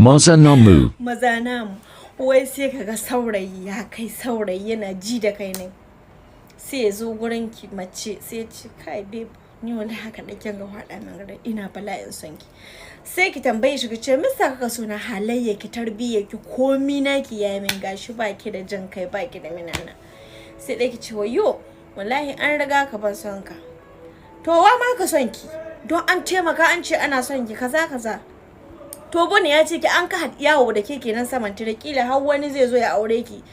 Maza namu. Maza namu. Wai sai kaga saurayi ya kai saurayi yana ji da kai ne. Sai ya zo gurin ki mace sai ya ce kai babe ni wani haka da kin ga hada min gare ina bala'in son ki. Sai ki tambaye shi ki ce misa kaka so na halayya ki tarbiyya ki komi naki yayi min gashi baki da jin kai baki da minana. Sai dai ki ce wayo wallahi an riga ka ban son ka. To wa ma ka son ki? Don an taimaka an ce ana son ki kaza kaza. To bane ya ce ki an ka yawo da ke kenan saman tire kila har wani zai zo ya aure ki.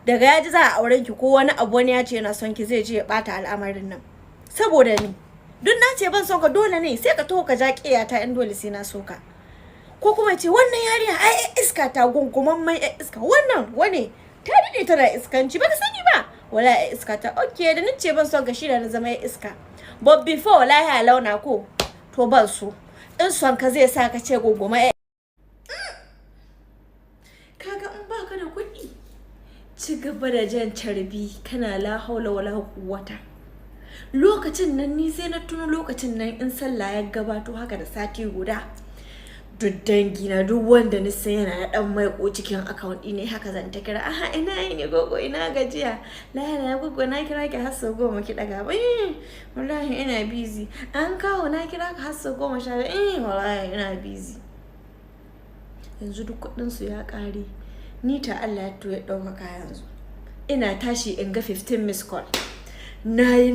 Daga ya ji za a auren ki ko wani abu wani ya ce yana son ki zai je ya bata al'amarin nan. Saboda ni duk na ce ban son ka dole ne sai ka taho ka ja kiyata in dole sai na so ka. Ko kuma ce wannan yarinya ai iska ta gunguman mai iska wannan wane ta dade tana iskanci ba ta sani ba. Wala iska ta okay da nace ban son ka shi da na zama iska. But before wallahi launa ko to ban so. In son ka zai sa ka ce gunguma kaga in baka da kuɗi ci gaba da jan carbi kana la haula wala quwwata. Lokacin nan ni sai na tuno lokacin nan in sallah ya gabato haka da sati guda duk dangi na duk wanda ni sai yana dan maiko cikin account ne haka zan ta kira aha ina yi ne gogo ina gajiya la gogo na kira ki har sau 10 ki daga ba wallahi ina busy an kawo na kira ka har sau 10 wallahi ina busy. Yanzu duk kudin su ya kare ni ta Allah to ya dauka yanzu ina tashi in ga 15 miss call nayi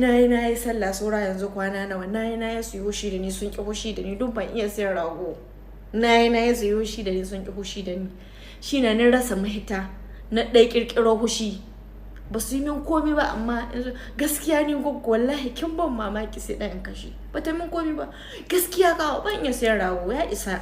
sallah sura yanzu kwana nawa nayi su yoshi da ni sun ki hoshi da ni duk ban iya sayar rago nayi su yoshi da ni sun ki hoshi da ni shi na ni rasa mahita na dai kirkiro hoshi ba su yi min komai ba amma gaskiya ni goggo wallahi kin ban mamaki sai dan kashi bata min komai ba gaskiya ka ban iya sayar rago ya isa.